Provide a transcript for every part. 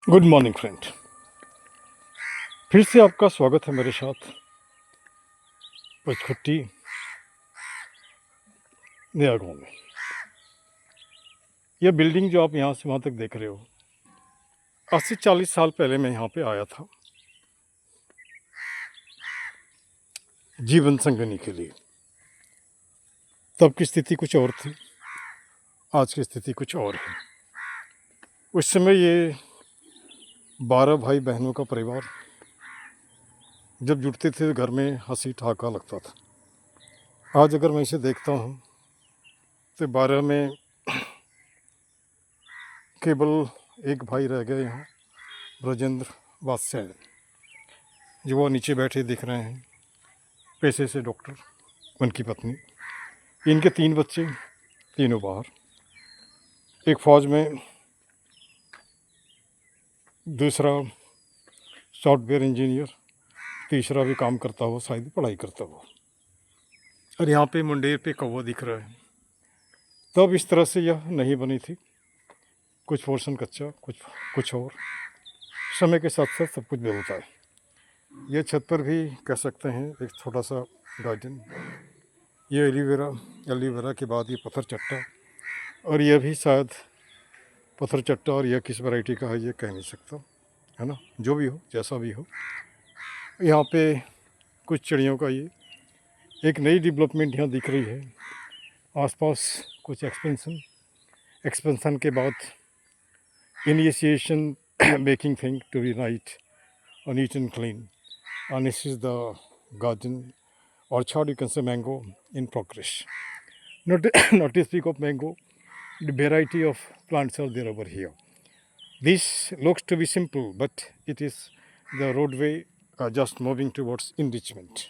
Good morning friend. फिर से आपका स्वागत है मेरे साथ पचखट्टी नया गाँव में। यह बिल्डिंग जो आप यहाँ से वहाँ तक देख रहे हो, 80-40 साल पहले मैं यहाँ पे आया था जीवन संगनी के लिए। तब की स्थिति कुछ और थी, आज की स्थिति कुछ और है। उस समय ये 12 भाई बहनों का परिवार जब जुटते थे घर में हंसी ठहाका लगता था। आज अगर मैं इसे देखता हूँ तो 12 में केवल एक भाई रह गए यहाँ, ब्रजेंद्र वात्स्यायन, जो वो नीचे बैठे दिख रहे हैं, पेशे से डॉक्टर, उनकी पत्नी, इनके 3 बच्चे, तीनों बाहर, एक फ़ौज में, दूसरा सॉफ्टवेयर इंजीनियर, तीसरा भी काम करता हुआ, शायद पढ़ाई करता हुआ। और यहाँ पे मुंडेर पे कौवा दिख रहा है। तब इस तरह से यह नहीं बनी थी, कुछ पोर्शन कच्चा, कुछ और। समय के साथ साथ सब कुछ बदलता है। यह छत पर भी कह सकते हैं एक छोटा सा गार्डन। ये एलोवेरा के बाद ये पत्थर चट्टा, और यह भी शायद पत्थर चट्टा, और यह किस वैरायटी का है ये कह नहीं सकता, है ना। जो भी हो, जैसा भी हो, यहाँ पे कुछ चिड़ियों का ये एक नई डेवलपमेंट यहाँ दिख रही है। आसपास कुछ एक्सपेंशन के बाद initiation making thing to be neat and clean, and this is the garden orchard, you can say mango in progress. Not to speak of mango, the variety of plants are there over here. This looks to be simple, but it is the roadway just moving towards enrichment.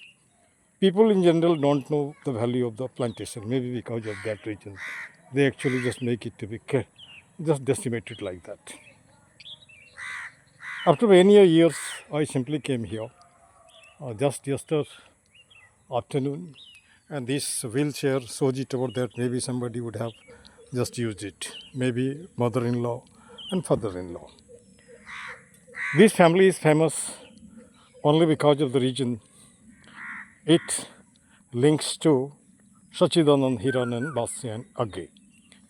People in general don't know the value of the plantation, maybe because of that reason. They actually just make it to be just decimated like that. After many years, I simply came here just yesterday afternoon, and this wheelchair shows it over that maybe somebody would have just used it, maybe mother-in-law and father-in-law. This family is famous only because of the region it links to. Sachidanand Hiranan Vasyan Agge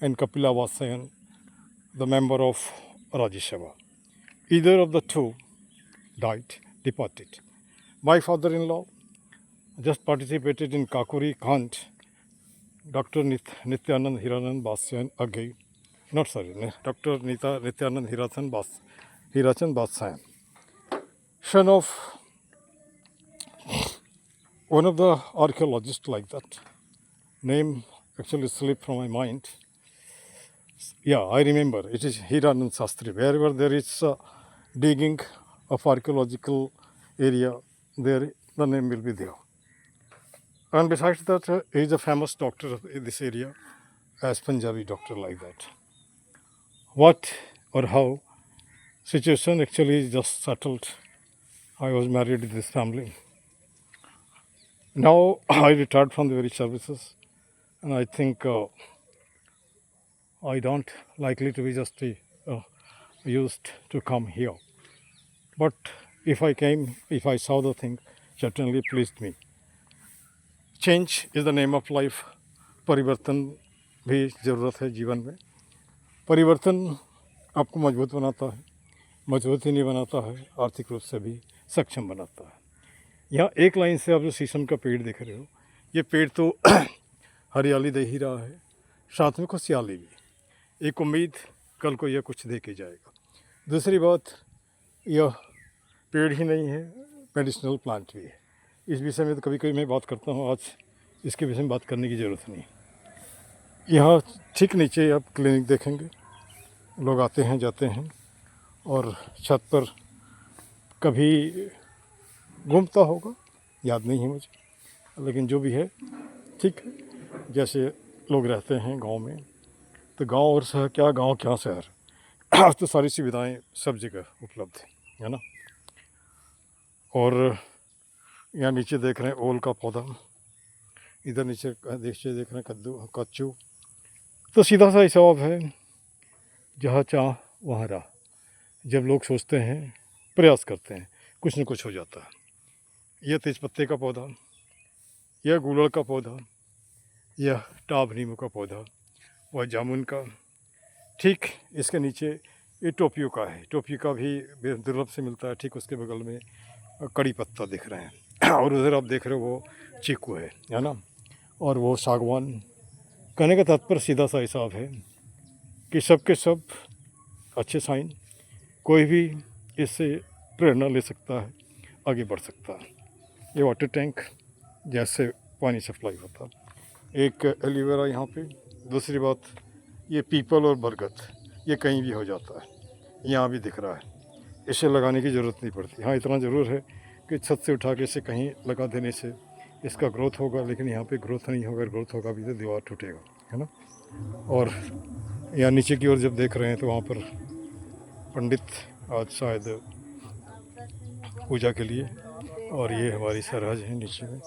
and Kapila Vasyan, the member of Rajya Sabha. Either of the two died, departed. My father-in-law just participated in Kakuri Kant, Dr. Nityanand Hiranand Basyan Agge, not sorry, Dr. Nityanand Hirachan Basyan, son of one of the archaeologists like that. Name actually slipped from my mind. Yeah, I remember. It is Hiranand Sastri. Wherever there is digging of archaeological area, there the name will be there. And besides that, he is a famous doctor in this area, as Punjabi doctor like that. What or how situation actually just settled. I was married in this family. Now I retired from the very services, and I think I don't likely to be just used to come here. But if I saw the thing, certainly pleased me. Change is the name of life. परिवर्तन भी ज़रूरत है जीवन में। परिवर्तन आपको मजबूत बनाता है, मजबूत ही नहीं बनाता है, आर्थिक रूप से भी सक्षम बनाता है। यहाँ एक लाइन से आप जो शीशम का पेड़ देख रहे हो, ये पेड़ तो हरियाली दे ही रहा है, साथ में खुशहाली भी। एक उम्मीद कल को यह कुछ दे के जाएगा। दूसरी बात, यह पेड़ ही नहीं है, मेडिसिनल प्लांट भी है। इस विषय में तो कभी कभी मैं बात करता हूँ, आज इसके विषय में बात करने की ज़रूरत नहीं। यहाँ ठीक नीचे आप क्लिनिक देखेंगे, लोग आते हैं जाते हैं, और छत पर कभी घूमता होगा, याद नहीं है मुझे, लेकिन जो भी है ठीक है। जैसे लोग रहते हैं गांव में, तो गांव और शहर क्या, गांव क्या शहर, आज तो सारी सुविधाएं सब जगह उपलब्ध है ना। और यहाँ नीचे देख रहे हैं ओल का पौधा, इधर नीचे देख रहे हैं कच्चू। तो सीधा सा हिसाब है, जहाँ चाह वहाँ राह, जब लोग सोचते हैं, प्रयास करते हैं, कुछ न कुछ हो जाता है। यह तेज़पत्ते का पौधा, यह गूलड़ का पौधा, यह टाभ नींबू का पौधा, वह जामुन का। ठीक इसके नीचे ये टोपियो का है। टोपियो का भी दुर्लभ से मिलता है। ठीक उसके बगल में कड़ी पत्ता दिख रहे हैं और उधर आप देख रहे हो वो चीकू है ना, और वो सागवान। कहने का तात्पर्य सीधा सा हिसाब है कि सब के सब अच्छे साइन, कोई भी इससे प्रेरणा ले सकता है, आगे बढ़ सकता है। ये वाटर टैंक जैसे पानी सप्लाई होता है। एक एलोवेरा यहाँ पे। दूसरी बात, ये पीपल और बरगद ये कहीं भी हो जाता है, यहाँ भी दिख रहा है। इसे लगाने की ज़रूरत नहीं पड़ती। हाँ, इतना ज़रूर है कि छत से उठा के इसे कहीं लगा देने से इसका ग्रोथ होगा, लेकिन यहाँ पे ग्रोथ नहीं होगा। ग्रोथ होगा भी तो दीवार टूटेगा, है ना। और यहाँ नीचे की ओर जब देख रहे हैं तो वहाँ पर पंडित आज शायद पूजा के लिए, और ये हमारी सरहज है नीचे में,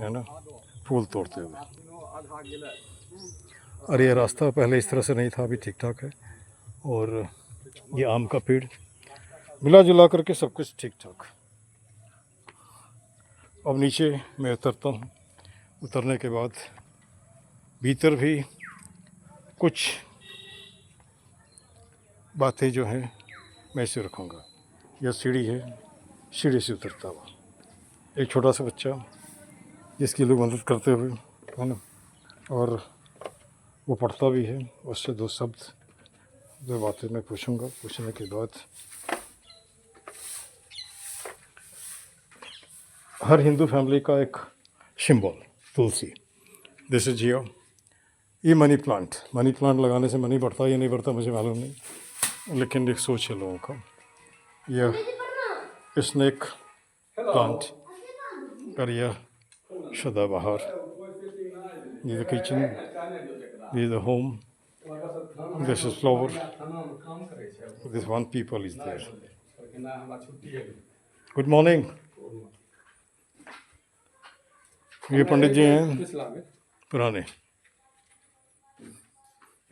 है ना, फूल तोड़ते हुए। और ये रास्ता पहले इस तरह से नहीं था, अभी ठीक ठाक है। और ये आम का पेड़, मिला जुला करके सब कुछ ठीक ठाक। अब नीचे मैं उतरता हूँ। उतरने के बाद भीतर भी कुछ बातें जो हैं मैं इसे रखूँगा। यह सीढ़ी है, सीढ़ी से उतरता हुआ एक छोटा सा बच्चा जिसकी लोग मदद करते हुए, है ना, और वो पढ़ता भी है। उससे दो शब्द, दो बातें मैं पूछूंगा। पूछने के बाद हर हिंदू फैमिली का एक सिंबल तुलसी। दिस इज जियो। ये मनी प्लांट लगाने से मनी बढ़ता या नहीं बढ़ता मुझे मालूम नहीं, लेकिन एक सोच है लोगों का। यह स्नेक प्लांट और यह सदाबहार। ये द किचन, ये the home, this is flower, this one peepal is there. Good morning. ये पंडित जी हैं पुराने।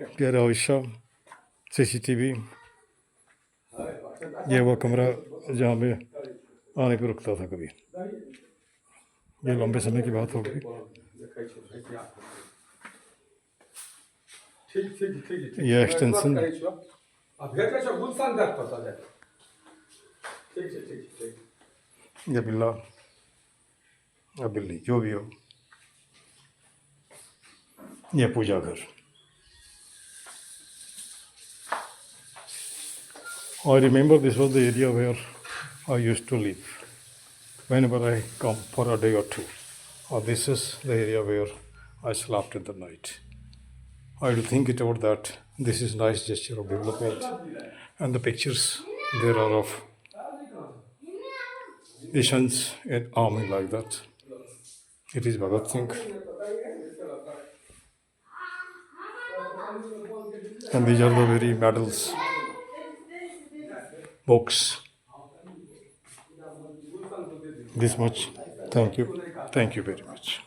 प्यारा हिस्सा CCTV। ये वो कमरा जहाँ मैं आने पर रुकता था कभी। ये लंबे समय की बात हो गई। ये एक्सटेंशन, ये बिल्ला या बिल्ली जो भी हो, ये पूजा घर। I remember this was the area where I used to live whenever I come for a day or two. Or this is the area where I slept in the night. I had to think it out that this is nice gesture of development, and the pictures there are of Asians in army like that. It is Bhagat Singh, and these are the very medals, books. This much. Thank you very much.